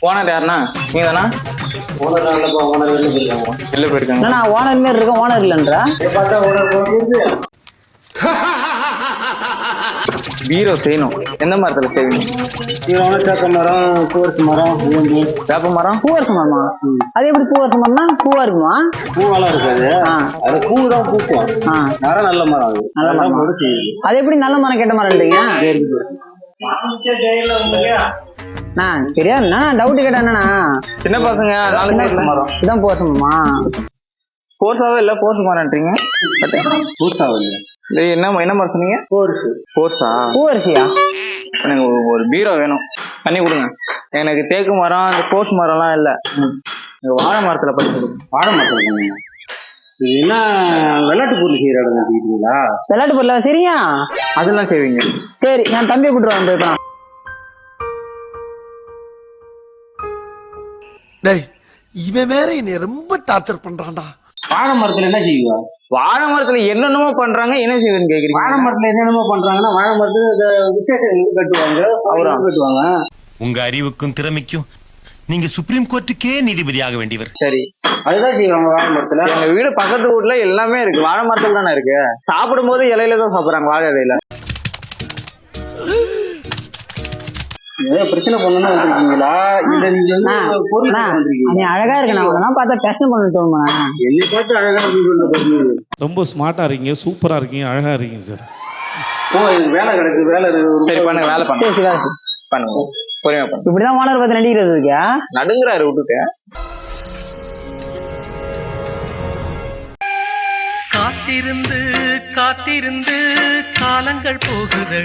Owner யாருண்ணா? நீங்க தானா? வெளில போயிருக்காங்க. நான் ஓனர் மாரி இருக்கேன், ஓனர் இல்லைன்றா. பீரோ செய்யணும். எந்த மரத்துல செய்வீங்க? வேப்ப மரம், பூவரசு மரம், வேப்ப மரம், பூவரசு மரமா? அது எப்படி பூவரசு மரம்னா பூவா இருக்குமா? பூவெல்லாம் இருக்காது. அது பூ தான் பூக்கும். மரம் நல்ல மரம். அது நல்ல மரம். அது எப்படி நல்ல மரம் கெட்ட மரம்ன்றீங்க? தெரியாதுண்ணா, டவுட் கேட்டா என்னண்ணா? சின்ன பசங்க மரம் இதான் பூவரசு மரமா? போர்ஸாவே இல்ல போர்ஸ் மரம்ன்றீங்க. என்ன என்ன மரம் சொன்னீங்க? போர்ஸா? பூவரசியா? எனக்கு ஒரு பீரோ வேணும், பண்ணி கொடுங்க. எனக்கு தேக்கு மரம், இந்த போர்ஸ் மரம்லாம் இல்ல, வாழை மரத்துல பண்ணி கொடுங்க. வாழை மரத்துல என்ன விளையாட்டு பொருள் செய்யற இடம் வச்சுக்கிட்டீங்களா? விளையாட்டு பொருளா? சரியா, அதெல்லாம் செய்வீங்க. சரி, நான் தம்பியை கூட்டுருவேன். இவன் வேற என்னை ரொம்ப டார்ச்சர் பண்றான்டா. வாழை மரத்துல என்ன செய்வா? வாழை மரத்துல என்னென்னமோ பண்றாங்க, என்ன செய்வேன்னு கேக்குறீங்க? வாழை மரத்துல என்னென்னமோ பண்றாங்கன்னா, வாழை மரத்துல விசேஷம் கட்டுவாங்க, அவரும் கட்டுவாங்க. உங்க அறிவுக்கும் திறமைக்கும் நீங்க சுப்ரீம் கோர்ட்டுக்கே நீதிபதியாக வேண்டியவர். சரி, அதுதான் செய்வாங்க வாழை மரத்துல. எங்க வீடு பக்கத்து வீட்டுல எல்லாமே இருக்கு, வாழை மரத்துல தானே இருக்கு. சாப்பிடும் போது இலையில தான் சாப்பிடுறாங்க, வாழை இலையில. பிரச்சனை பண்ணணும்னு வந்திருக்கீங்களா? இல்ல நீ அழகா இருக்கு, நான் பார்த்தா பேஷன் பண்ண தோணுமா? என்னை பார்த்து அழகா இருக்கு. ரொம்ப ஸ்மார்ட்டா இருக்கீங்க, சூப்பரா இருக்கீங்க, அழகா இருக்கீங்க சார். வேலை கிடக்கு, வேலை சரி பண்ணுங்க, வேலை பண்ணுங்க. சரி வேலை பண்ணுங்க, பொறுமையா பண்ணுங்க. இப்படிதான் ஓனர் பார்த்து நடிக்கிறது இருக்கா? நடுங்குறாரு விட்டுட்டு. காத்திருந்து காத்திருந்து காலங்கள் போகுது.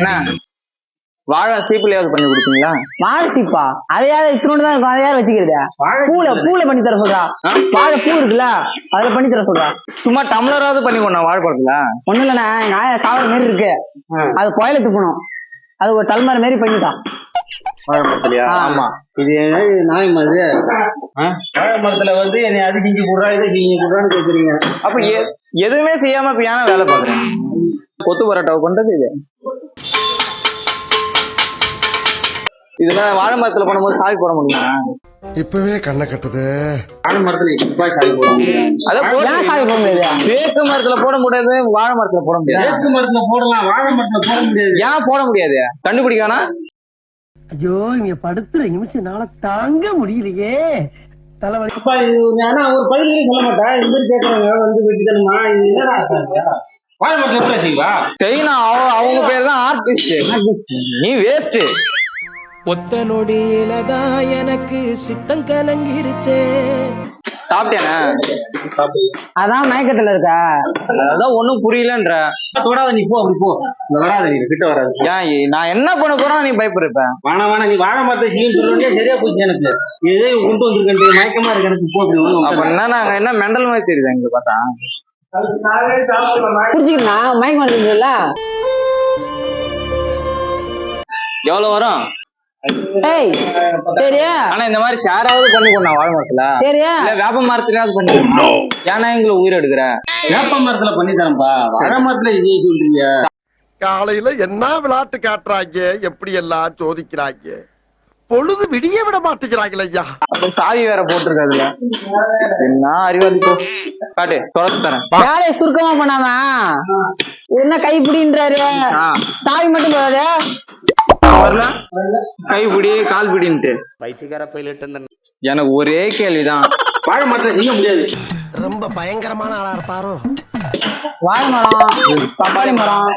வாழை சீப்புலயாவது பண்ணி கொடுத்தீங்களா? வாழை சீப்பா? அதையாவது இத்தனோடு தான் இருக்கும், அதையாவது வச்சுக்கிறது. பூல பண்ணி தர சொல்றா. வாழை பூ இருக்குல்ல, அதுல பண்ணி தர சொல்றா. சும்மா டம்ளராவது பண்ணி கொண்டா வாழைப்பழத்துல. ஒண்ணு இல்லண்ணா, நாய சாவர மாரி இருக்கு, அது கோயில துப்பணும், அது ஒரு தல்மாரி மாரி பண்ணிட்டான். வாழை மரத்துலயா? ஆமா. இது நாய் மாதிரி வாழை மரத்துல என்னை அது செஞ்சு போடுறா, இதை செஞ்சு போடுறான்னு கேக்குறீங்க. அப்ப எதுவுமே செய்யாம இப்ப ஏன்னா வேலை பாக்குறேன்? கொத்து பரோட்டாவை பண்றது இது. இதுல வாழை மரத்துல பண்ணும்போது சாவி போட முடியுமா? இப்பவே கண்ணை கட்டுது. வாழை மரத்துல இப்ப சாவி போட முடியாது. அதான் சாவி போட முடியாது. தேக்கு மரத்துல போட முடியாது, வாழை மரத்துல போட முடியாது. தேக்கு மரத்துல போடலாம், வாழை மரத்துல போட முடியாது. ஏன் போட முடியாது? கண்டுபிடிக்கானா? ஐயோ, இங்க படுத்துற நிமிஷம்னால தாங்க முடியலையே. தலைவலி. ஆனா ஒரு பயிர்களையும் சொல்ல மாட்டேன். இந்த மாதிரி கேட்கறவங்க வெட்டித்தனமா இது என்னடா வாழை மரத்துல எப்படி செய்வா? செய்யணும், அவங்க பேர் தான் ஆர்டிஸ்ட். நீ வேஸ்ட். ஒத்த நொடியிலதான் எனக்கு சித்தம் கலங்கிருச்சே. சாப்பிட்டேனா? அதான் மயக்கத்துல இருக்கா? அதான் ஒண்ணும் புரியலன்ற. தொடாத, நீ போ, அப்படி போ. வராது, நீ கிட்ட வராது. ஏன் நான் என்ன பண்ண போறோம் நீ பயப்படுற? வேணா நீ வாழை மரத்தை செய்யும் சொல்லுவே சரியா போச்சு. எனக்கு இதே கொண்டு வந்திருக்கேன், மயக்கமா இருக்கு எனக்கு. போ. அப்ப நாங்க என்ன மெண்டல் மாதிரி தெரியுது எங்களுக்கு பார்த்தா? புரிஞ்சுக்கா மயக்கம் வந்துருக்குல்ல. எவ்வளவு வரும்? சரியா? ஆனா இந்த மாதிரி சேராவது பண்ணி கொண்டா வாழை மரத்துல. சரியா? இல்ல வேப்ப மரத்துலயாவது பண்ணி. ஏன்னா எங்களை உயிர் எடுக்கிற? வேப்ப மரத்துல பண்ணி தரேன்ப்பா, வாழை மரத்துல இதே சொல்றீங்க. காலையில என்ன விளையாட்டு காட்டுறாங்க, எப்படி எல்லாம் சோதிக்கிறாங்க. பொழுது விடிய விட மாட்டேங்கிறாங்களே ஐயா. சாவி வேற போட்டிருக்காதுல, என்ன அறிவாளி. காட்டு, தொடர்ந்து தரேன். வேலையை சுருக்கமா பண்ணாம என்ன கைப்பிடின்றாரு, சாவி மட்டும் போகாது. கைப்பிடி கால் பிடின்ட்டு பைத்தியக்கார பைலட். எனக்கு ஒரே கேள்விதான், வாழை மரத்துல செய்ய முடியாது. ரொம்ப பயங்கரமான ஆளா இருப்பாரோ. வாழை மரம், பப்பாளி மரம்,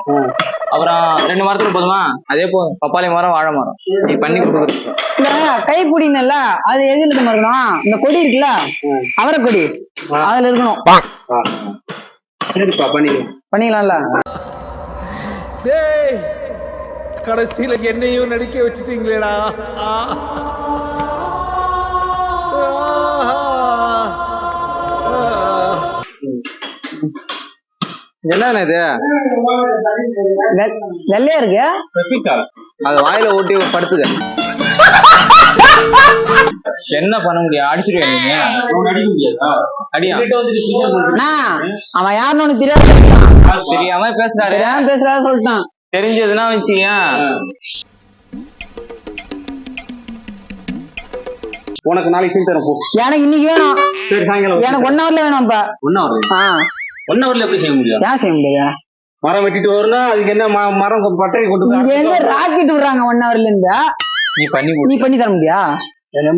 அப்புறம் 2 மரத்துல போதுமா? அதே போதும், பப்பாளி மரம், வாழை மரம். நீ பண்ணி கொடுக்குறது கைப்பிடினல்ல, அது எதுல இருக்கணும்? இந்த கொடி இருக்குல்ல, அவரை கொடி, அதுல இருக்கணும். பண்ணிக்கலாம்ல. கடைசியில என்னையும் நடிக்க வச்சுட்டீங்களேடா. என்ன இது? வெள்ளையா இருக்கு, அது வாயில ஓட்டி படுத்துக்க. என்ன பண்ண முடியும்? அடிச்சிருவேன். அடியா? அவன் யாருன்னு தெரியாது, தெரியாம பேசுறாரு. பேசுறாரு சொல்லிட்டான். தெரிஞ்சதுன்னா வச்சுக்க. உனக்கு நாளைக்கு செஞ்சு தரேன் போ. எனக்கு இன்னைக்கு வேணும். சரி சாயங்காலம் எனக்கு 1 ஹவர்ல வேணும் இப்ப. 1 ஹவர் 1 ஹவர்ல எப்படி செய்ய முடியும்? ஏன் செய்ய முடியாது? மரம் வெட்டிட்டு வரணும்னா அதுக்கு என்ன மரம் பட்டறை கொண்டு இங்க இருந்து ராக்கெட் விடுறாங்க 1 ஹவர்ல இருந்து. நீ பண்ணி நீ பண்ணி தர முடியா?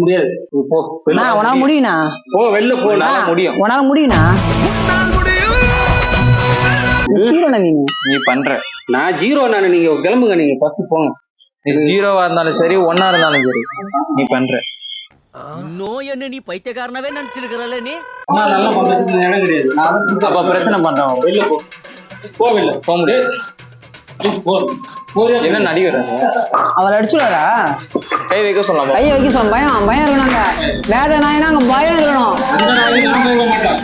முடியாது. போ உனால முடியும்னா போ வெளில போ. முடியும். உனால முடியும்னா ஹீரோனா நீ பண்ற. நான் ஜீரோ. நானு நீங்க கிளம்புங்க. நீங்க ஃபர்ஸ்ட் போங்க. இது 0வா இருந்தாலும் சரி 1ஆ இருந்தாலும் சரி நீ பண்ற. நோய் என்ன நீ பைத்தியக்காரனவே நினைச்சிருக்கிறல்ல நீ. நல்லா பண்றதுக்கு இடம் கிடையாது. நான் அப்ப பிரச்சனை பண்றேன். வெளில போ. போ வெளில. போக முடியாது. என்ன நடிகர் அவளை அடிச்சுடாரா? கை வைக்க சொல்லலாம். கை வைக்க சொல்ல. பயம் பயம் இருக்கணுங்க. வேத நாயினா அங்க பயம் இருக்கணும். அந்த நாளைக்கு நான் போக மாட்டேன்.